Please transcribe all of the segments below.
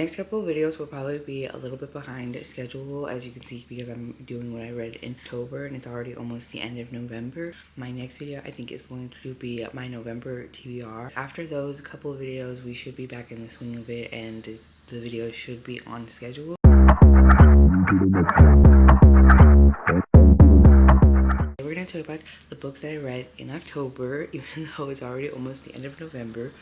Next couple of videos will probably be a little bit behind schedule, as you can see, because I'm doing what I read in October and it's already almost the end of November. My next video I think is going to be my November TBR. After those couple of videos, we should be back in the swing of it and the videos should be on schedule. We're going to talk about the books that I read in October, even though it's already almost the end of November.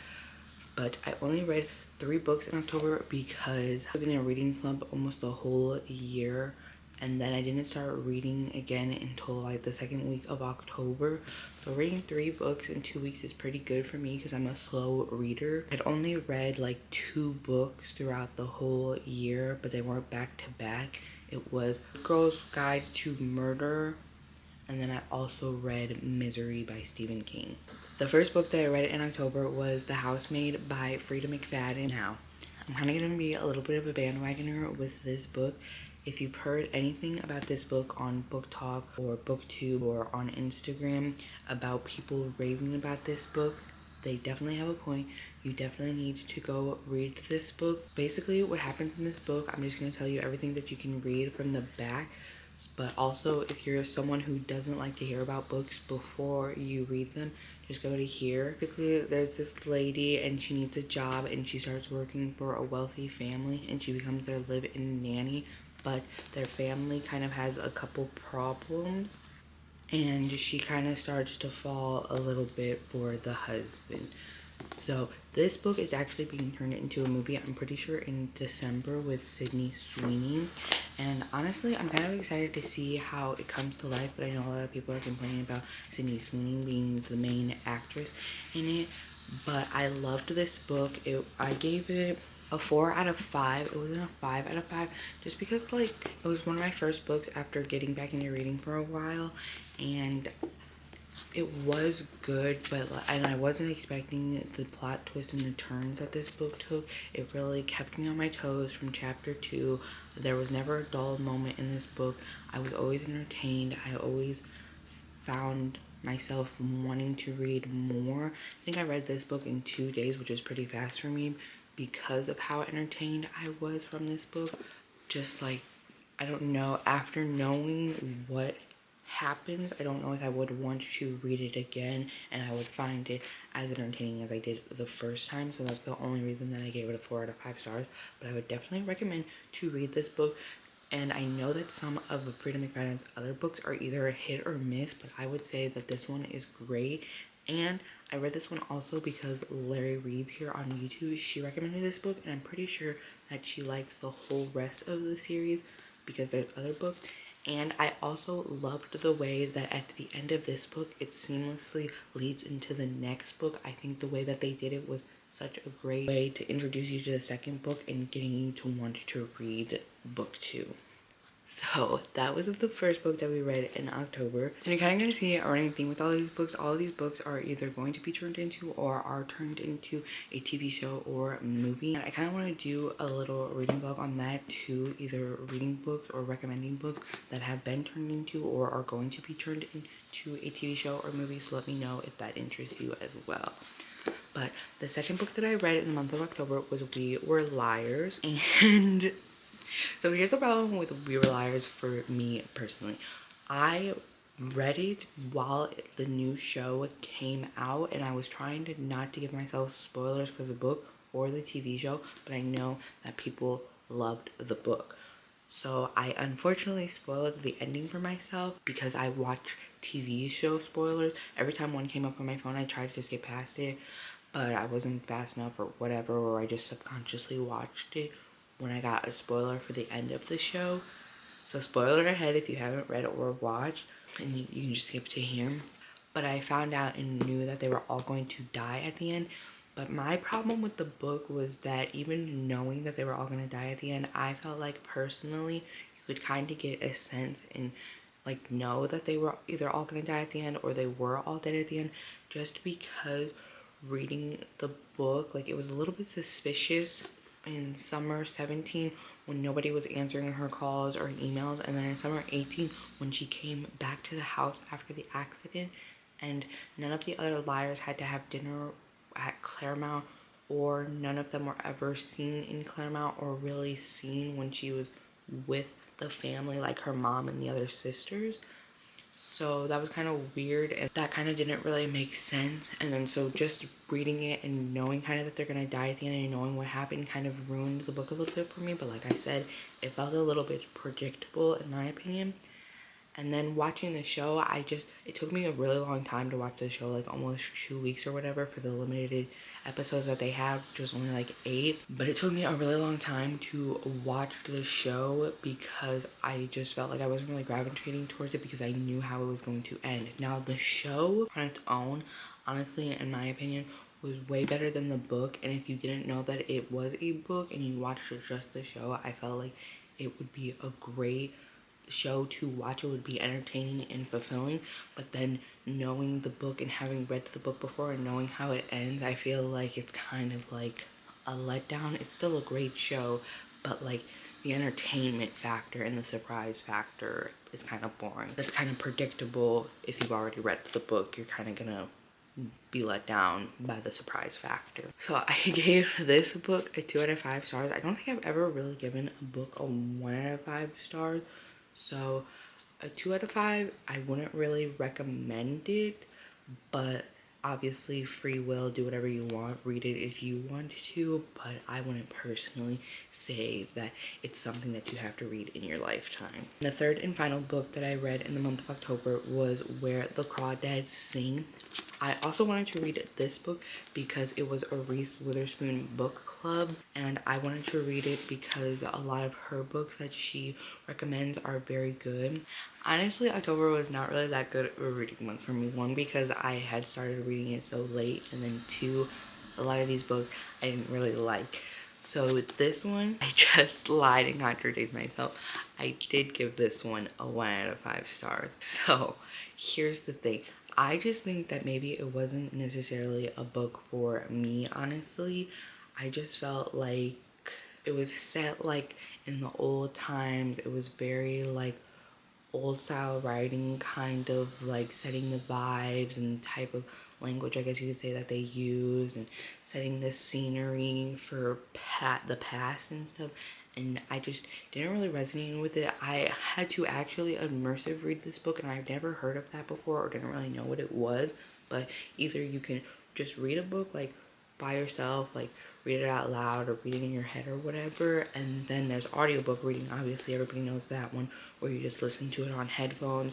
But I only read 3 books in October because I was in a reading slump almost the whole year, and then I didn't start reading again until like the second week of October. So reading 3 books in 2 weeks is pretty good for me because I'm a slow reader. I'd only read like 2 books throughout the whole year, but they weren't back to back. It was Girl's Guide to Murder, and then I also read Misery by Stephen King. The first book that I read in October was The Housemaid by Frida McFadden. Now, I'm kind of going to be a little bit of a bandwagoner with this book. If you've heard anything about this book on Book Talk or BookTube or on Instagram about people raving about this book, they definitely have a point. You definitely need to go read this book. Basically, what happens in this book, I'm just going to tell you everything that you can read from the back. But also, if you're someone who doesn't like to hear about books before you read them, just go to here. Basically, there's this lady and she needs a job and she starts working for a wealthy family and she becomes their live-in nanny, but their family kind of has a couple problems and she kind of starts to fall a little bit for the husband. So this book is actually being turned into a movie, I'm pretty sure in December, with Sydney Sweeney. And honestly, I'm kind of excited to see how it comes to life, but I know a lot of people are complaining about Sydney Sweeney being the main actress in it. But I loved this book. I gave it a 4 out of 5. It wasn't a 5 out of 5 just because like it was one of my first books after getting back into reading for a while, and it was good, but and I wasn't expecting the plot twists and the turns that this book took. It really kept me on my toes from chapter 2. There was never a dull moment in this book. I was always entertained. I always found myself wanting to read more. I think I read this book in 2 days, which is pretty fast for me because of how entertained I was from this book. Just like, I don't know, after knowing what happens, I don't know if I would want to read it again and I would find it as entertaining as I did the first time. So that's the only reason that I gave it a 4 out of 5 stars. But I would definitely recommend to read this book. And I know that some of Frida McFadden's other books are either a hit or miss, but I would say that this one is great. And I read this one also because Larry Reads here on YouTube, she recommended this book, and I'm pretty sure that she likes the whole rest of the series because there's other books. And I also loved the way that at the end of this book, it seamlessly leads into the next book. I think the way that they did it was such a great way to introduce you to the second book and getting you to want to read book 2. So that was the first book that we read in October. And you're kind of going to see a running theme with all these books. All of these books are either going to be turned into or are turned into a TV show or movie. And I kind of want to do a little reading vlog on that too, either reading books or recommending books that have been turned into or are going to be turned into a TV show or movie. So let me know if that interests you as well. But the second book that I read in the month of October was We Were Liars. And so here's the problem with We Were Liars for me personally. I read it while the new show came out, and I was trying to not to give myself spoilers for the book or the TV show, but I know that people loved the book. So I unfortunately spoiled the ending for myself because I watch TV show spoilers. Every time one came up on my phone, I tried to skip past it, but I wasn't fast enough or whatever, or I just subconsciously watched it when I got a spoiler for the end of the show. So spoiler ahead if you haven't read or watched, and you can just skip to here. But I found out and knew that they were all going to die at the end. But my problem with the book was that even knowing that they were all going to die at the end, I felt like personally you could kind of get a sense and like know that they were either all going to die at the end or they were all dead at the end, just because reading the book, like, it was a little bit suspicious in summer 17 when nobody was answering her calls or emails, and then in summer 18 when she came back to the house after the accident and none of the other liars had to have dinner at Claremont or none of them were ever seen in Claremont or really seen when she was with the family, like her mom and the other sisters. So that was kind of weird, and that kind of didn't really make sense. And then so just reading it and knowing kind of that they're gonna die at the end and knowing what happened kind of ruined the book a little bit for me. But like I said, it felt a little bit predictable in my opinion. And then watching the show, it took me a really long time to watch the show, like almost 2 weeks or whatever for the limited episodes that they have, which was only like 8. But it took me a really long time to watch the show because I just felt like I wasn't really gravitating towards it because I knew how it was going to end. Now the show on its own, honestly, in my opinion, was way better than the book. And if you didn't know that it was a book and you watched just the show, I felt like it would be a great show to watch. It would be entertaining and fulfilling. But then knowing the book and having read the book before and knowing how it ends, I feel like it's kind of like a letdown. It's still a great show, but like the entertainment factor and the surprise factor is kind of boring. That's kind of predictable. If you've already read the book, you're kind of gonna be let down by the surprise factor. So I gave this book a 2 out of 5 stars. I don't think I've ever really given a book a 1 out of 5 stars. So a 2 out of 5, I wouldn't really recommend it, but obviously free will, do whatever you want, read it if you want to, but I wouldn't personally say that it's something that you have to read in your lifetime. The third and final book that I read in the month of October was Where the Crawdads Sing. I also wanted to read this book because it was a Reese Witherspoon book club, and I wanted to read it because a lot of her books that she recommends are very good. Honestly, October was not really that good of a reading month for me. One, because I had started reading it so late, and then two, a lot of these books I didn't really like. So with this one, I just lied and contradicted myself. I did give this one a 1 out of 5 stars. So here's the thing. I just think that maybe it wasn't necessarily a book for me, honestly. I just felt like it was set like in the old times. It was very like old style writing, kind of like setting the vibes and type of language, I guess you could say, that they used, and setting the scenery for the past and stuff. And I just didn't really resonate with it. I had to actually immersive read this book, and I've never heard of that before or didn't really know what it was. But either you can just read a book like by yourself, like read it out loud or read it in your head or whatever, and then there's audiobook reading. Obviously everybody knows that one, where you just listen to it on headphones,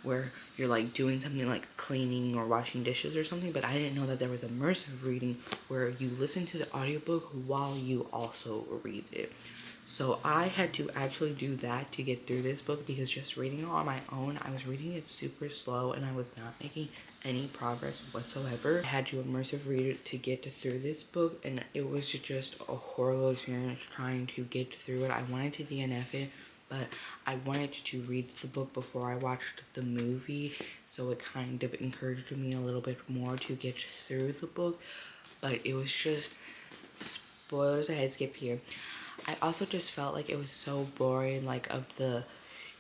where you're like doing something like cleaning or washing dishes or something. But I didn't know that there was immersive reading where you listen to the audiobook while you also read it. So I had to actually do that to get through this book, because just reading it on my own, I was reading it super slow and I was not making any progress whatsoever. I had to immersive read it to get through this book, and it was just a horrible experience trying to get through it. I wanted to DNF it, but I wanted to read the book before I watched the movie, so it kind of encouraged me a little bit more to get through the book. But it was just, spoilers ahead, skip here. I also just felt like it was so boring, like of the,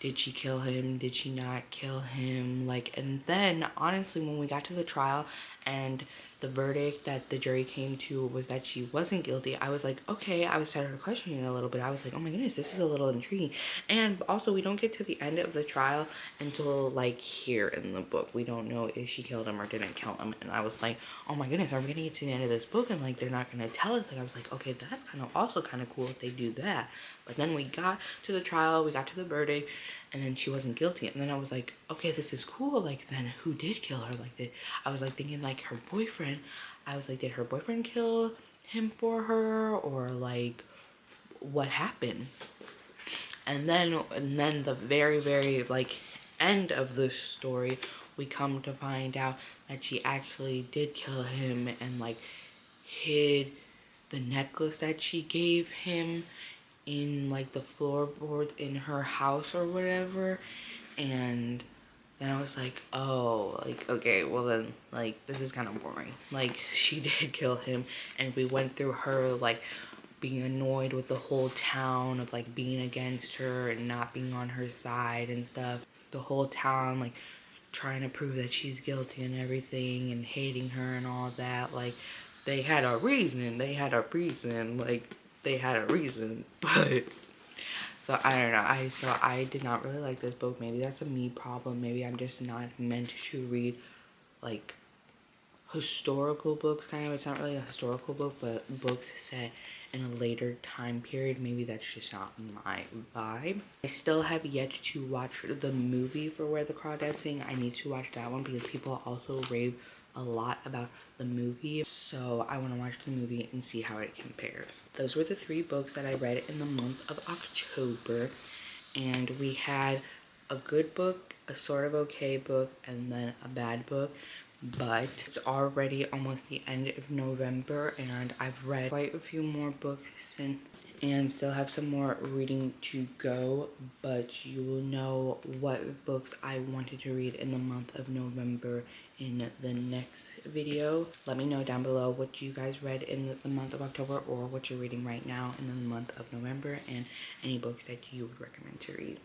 did she kill him, did she not kill him, like. And then honestly, when we got to the trial and the verdict that the jury came to was that she wasn't guilty, I was like, okay. I was started questioning it a little bit. I was like, oh my goodness, this is a little intriguing. And also, we don't get to the end of the trial until like here in the book. We don't know if she killed him or didn't kill him. And I was like, oh my goodness, are we gonna get to the end of this book and like they're not gonna tell us? Like, I was like, okay, that's kind of also kind of cool if they do that. But then we got to the trial, we got to the verdict, and then she wasn't guilty. And then I was like, okay, this is cool. Like, then who did kill her? Like, I was like thinking like her boyfriend. I was like, did her boyfriend kill him for her, or like what happened? And then the very like end of the story, we come to find out that she actually did kill him and like hid the necklace that she gave him in like the floorboards in her house or whatever. And then I was like, oh, like, okay, well then, like, this is kind of boring. Like, she did kill him, and we went through her, like, being annoyed with the whole town of, like, being against her and not being on her side and stuff. The whole town, like, trying to prove that she's guilty and everything and hating her and all that. Like, they had a reason. They had a reason. Like, they had a reason. But, so I don't know. So I did not really like this book. Maybe that's a me problem. Maybe I'm just not meant to read, like, historical books, kind of. It's not really a historical book, but books set in a later time period. Maybe that's just not my vibe. I still have yet to watch the movie for Where the Crawdads Sing. I need to watch that one because people also rave a lot about the movie, so I want to watch the movie and see how it compares. Those were the 3 books that I read in the month of October, and we had a good book, a sort of okay book, and then a bad book. But it's already almost the end of November, and I've read quite a few more books since, and still have some more reading to go. But you will know what books I wanted to read in the month of November in the next video. Let me know down below what you guys read in the month of October, or what you're reading right now in the month of November, and any books that you would recommend to read.